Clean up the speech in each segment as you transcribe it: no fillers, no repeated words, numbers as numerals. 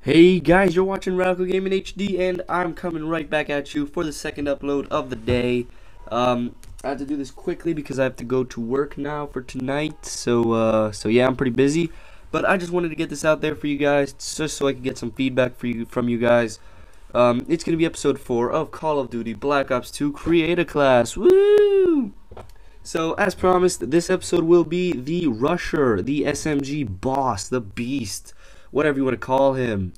Hey guys, you're watching RadicalGamingHD, and I'm coming right back at you for the second upload of the day. I have to do this quickly because I have to go to work now for tonight. So yeah, I'm pretty busy, but I just wanted to get this out there for you guys, just so I can get some feedback from you guys. It's gonna be episode 4 of Call of Duty Black Ops 2 Create-a-Class. Woo! So as promised, this episode will be the Rusher, the SMG boss, the beast, whatever you want to call him,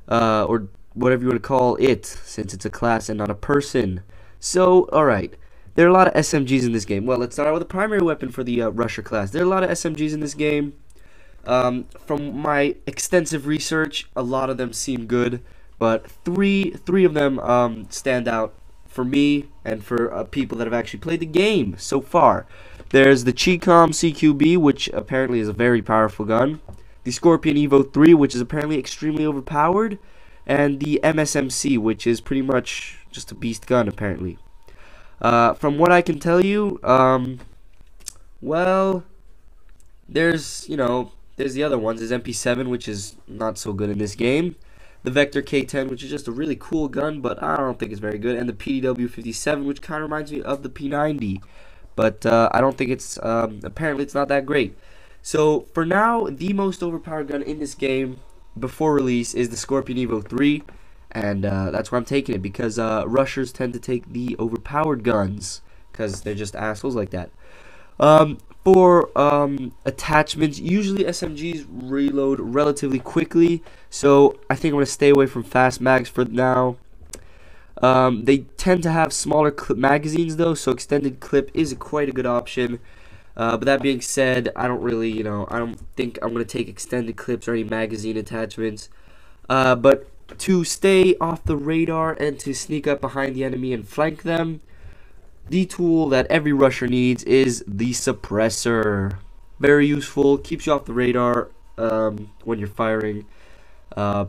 or whatever you want to call it, since it's a class and not a person. So, alright, there are a lot of SMGs in this game. Well, let's start out with the primary weapon for the Rusher class. There are a lot of SMGs in this game. From my extensive research, a lot of them seem good, but three of them stand out for me and for people that have actually played the game so far. There's the Chicom CQB, which apparently is a very powerful gun. The Scorpion Evo 3, which is apparently extremely overpowered. And the MSMC, which is pretty much just a beast gun, apparently. From what I can tell you, well, there's the other ones. There's MP7, which is not so good in this game. The Vector K10, which is just a really cool gun, but I don't think it's very good. And the PDW 57, which kind of reminds me of the P90. But I don't think it's, apparently it's not that great. So, for now, the most overpowered gun in this game before release is the Scorpion Evo 3. And that's why I'm taking it, because rushers tend to take the overpowered guns, because they're just assholes like that. For attachments, usually SMGs reload relatively quickly, so I think I'm going to stay away from fast mags for now. They tend to have smaller clip magazines though, so extended clip is quite a good option. But that being said, I don't really, I don't think I'm going to take extended clips or any magazine attachments. But to stay off the radar and to sneak up behind the enemy and flank them, the tool that every rusher needs is the suppressor. Very useful, keeps you off the radar when you're firing.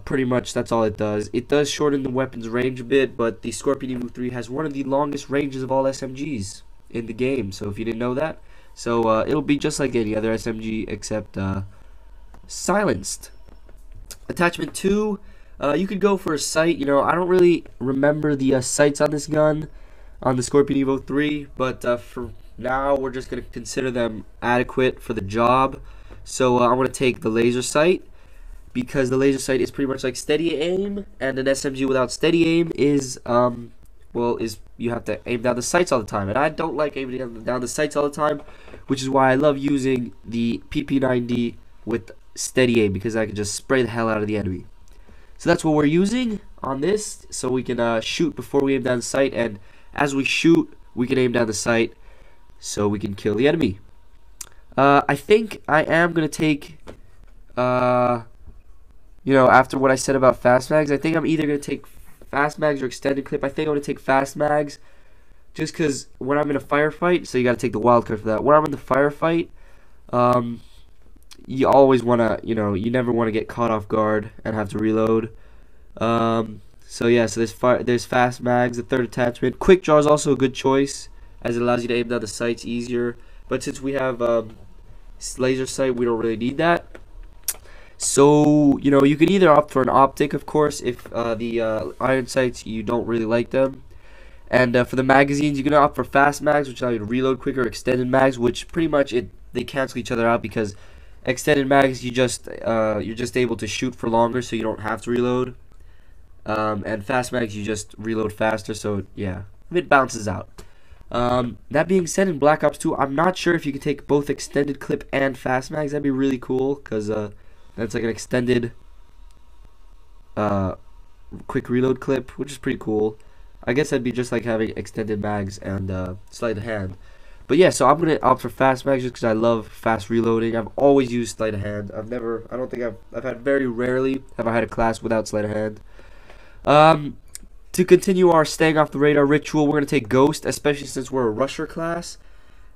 Pretty much that's all it does. It does shorten the weapon's range a bit, but the Scorpion Evo 3 has one of the longest ranges of all SMGs in the game, so if you didn't know that. So it'll be just like any other SMG except silenced. Attachment 2, you could go for a sight. I don't really remember the sights on this gun, on the Scorpion Evo 3, but for now we're just going to consider them adequate for the job. So I'm going to take the laser sight, because the laser sight is pretty much like steady aim, and an SMG without steady aim is you have to aim down the sights all the time, and I don't like aiming down the sights all the time, which is why I love using the PP90 with steady aim, because I can just spray the hell out of the enemy. So that's what we're using on this, so we can shoot before we aim down the sight, and as we shoot, we can aim down the sight, so we can kill the enemy. I think I am going to take, after what I said about fast mags, I think I'm either going to take fast mags or extended clip. I think I'm going to take fast mags, just because when I'm in a firefight, so you got to take the wild card for that. When I'm in the firefight, you always want to, you never want to get caught off guard and have to reload. So yeah, so there's fast mags, the third attachment. Quick draw is also a good choice, as it allows you to aim down the sights easier. But since we have laser sight, we don't really need that. So you can either opt for an optic, of course, if the iron sights, you don't really like them. And for the magazines, you can opt for fast mags, which allow you to reload quicker. Extended mags, which pretty much they cancel each other out, because extended mags, you're just able to shoot for longer, so you don't have to reload. And fast mags, you just reload faster, so yeah, it balances out. That being said, in Black Ops 2, I'm not sure if you can take both extended clip and fast mags. That'd be really cool, because that's like an extended quick reload clip, which is pretty cool. I guess that'd be just like having extended mags and sleight of hand. But yeah, so I'm gonna opt for fast mags just because I love fast reloading. I've always used sleight of hand. I've had very rarely have I had a class without sleight of hand. To continue our staying off the radar ritual, we're going to take Ghost, especially since we're a rusher class,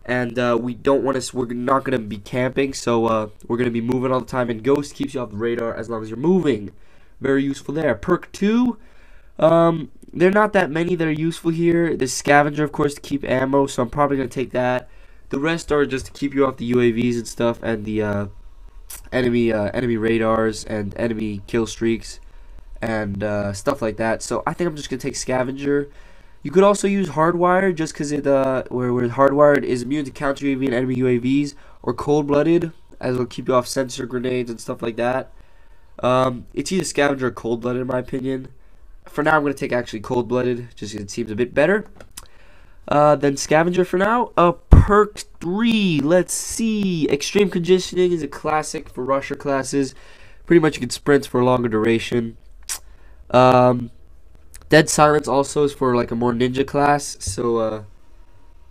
and we're not going to be camping, so we're going to be moving all the time, and Ghost keeps you off the radar as long as you're moving. Very useful there. Perk 2, there are not that many that are useful here. The Scavenger, of course, to keep ammo, so I'm probably going to take that. The rest are just to keep you off the UAVs and stuff, and the enemy radars and enemy kill streaks. and stuff like that. So I think I'm just gonna take Scavenger. You could also use Hardwired just because it where Hardwired is immune to counter UAV and enemy UAVs, or Cold-Blooded, as it'll keep you off sensor grenades and stuff like that. It's either Scavenger or Cold-Blooded in my opinion. For now, I'm going to take actually Cold-Blooded, just because it seems a bit better than Scavenger for now. Perk 3, let's see. Extreme Conditioning is a classic for rusher classes. Pretty much you can sprint for a longer duration. Dead Silence also is for like a more ninja class, so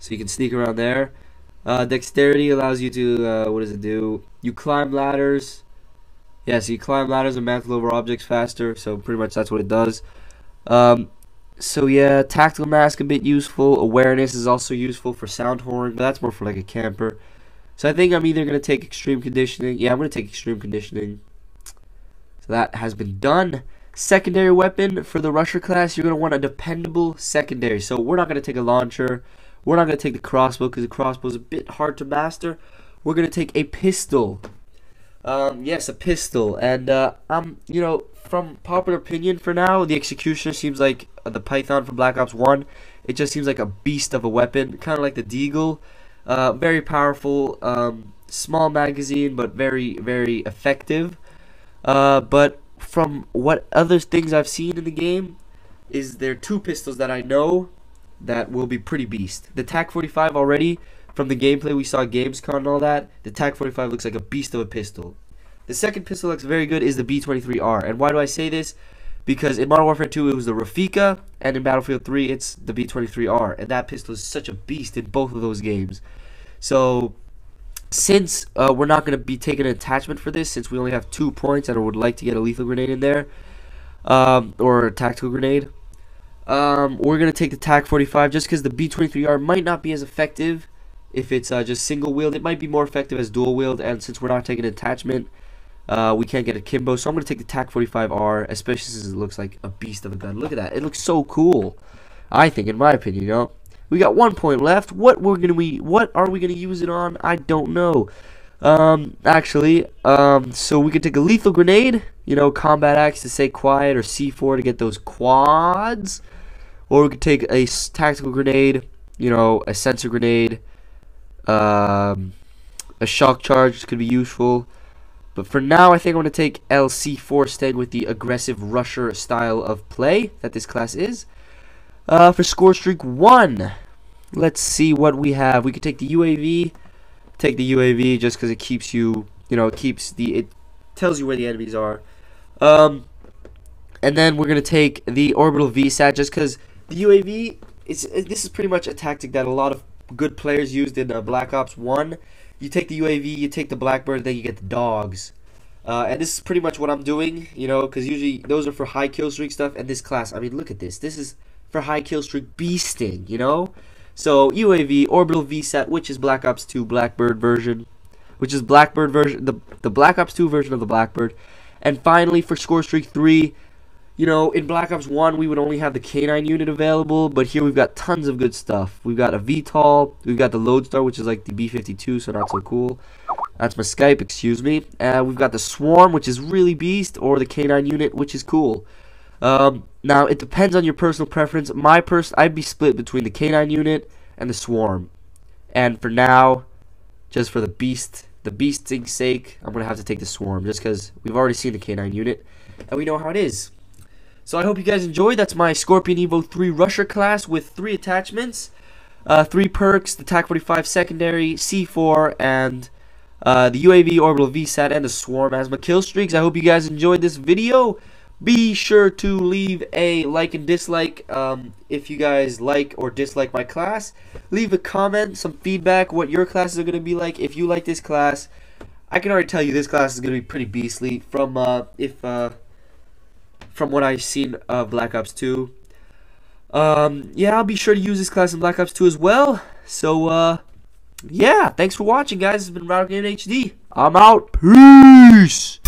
you can sneak around there. Dexterity allows you to, what does it do? You climb ladders. Yeah, so you climb ladders and mantle over objects faster, so pretty much that's what it does. So yeah, Tactical Mask a bit useful. Awareness is also useful for sound horn, but that's more for like a camper. So I think I'm either going to take Extreme Conditioning. Yeah, I'm going to take Extreme Conditioning. So that has been done. Secondary weapon for the rusher class, you're going to want a dependable secondary. So we're not going to take a launcher. We're not going to take the crossbow because the crossbow is a bit hard to master. We're going to take a pistol. Yes, a pistol. And, you know, from popular opinion for now, the Executioner seems like the Python from Black Ops 1. It just seems like a beast of a weapon, kind of like the Deagle. Very powerful, small magazine, but very, very effective. But from what other things I've seen in the game, is there are two pistols that I know that will be pretty beast. The TAC-45 already, from the gameplay we saw at Gamescom and all that, the TAC-45 looks like a beast of a pistol. The second pistol looks very good is the B-23R. And why do I say this? Because in Modern Warfare 2 it was the Rafika, and in Battlefield 3 it's the B-23R. And that pistol is such a beast in both of those games. So, since we're not going to be taking an attachment for this, since we only have 2 points and I would like to get a lethal grenade in there, or a tactical grenade, we're going to take the TAC-45 just because the B-23R might not be as effective if it's just single wield. It might be more effective as dual wield, and since we're not taking an attachment, we can't get a Kimbo, so I'm going to take the TAC-45R, especially since it looks like a beast of a gun. Look at that. It looks so cool, I think, in my opinion, you know. We got 1 point left. What are we going to use it on? I don't know. So we could take a lethal grenade, you know, combat axe to stay quiet, or C4 to get those quads. Or we could take a tactical grenade, you know, a sensor grenade, a shock charge could be useful. But for now, I think I'm going to take LC4, staying with the aggressive rusher style of play that this class is. For score streak 1, let's see what we have. We could take the UAV. Take the UAV just because it keeps you, you know, it tells you where the enemies are. And then we're going to take the orbital VSAT just because the UAV, this is pretty much a tactic that a lot of good players used in Black Ops 1. You take the UAV, you take the Blackbird, then you get the dogs. And this is pretty much what I'm doing, you know, because usually those are for high kill streak stuff. And this class, I mean, look at this. This is for high kill streak beasting, you know. So UAV, orbital VSAT, which is Black Ops 2 Blackbird version, which is Blackbird version, the Black Ops 2 version of the Blackbird. And finally, for score streak 3, you know, in Black Ops 1 we would only have the K9 unit available, but here we've got tons of good stuff. We've got a VTOL, we've got the Lodestar, which is like the B-52, so not so cool. That's my Skype, excuse me. We've got the Swarm, which is really beast, or the K9 unit, which is cool. Now, it depends on your personal preference. I'd be split between the K9 unit and the Swarm. And for now, just for the beasting's sake, I'm going to have to take the Swarm, just because we've already seen the K9 unit, and we know how it is. So I hope you guys enjoyed. That's my Scorpion Evo 3 Rusher class with 3 attachments, 3 perks, the TAC-45 secondary, C4, and the UAV, orbital VSAT, and the Swarm as my kill streaks. I hope you guys enjoyed this video. Be sure to leave a like and dislike if you guys like or dislike my class. Leave a comment, some feedback, what your classes are going to be like. If you like this class, I can already tell you this class is going to be pretty beastly from what I've seen of Black Ops 2. Yeah, I'll be sure to use this class in Black Ops 2 as well. So, yeah, thanks for watching, guys. This has been RadicalGamingHD. I'm out. Peace!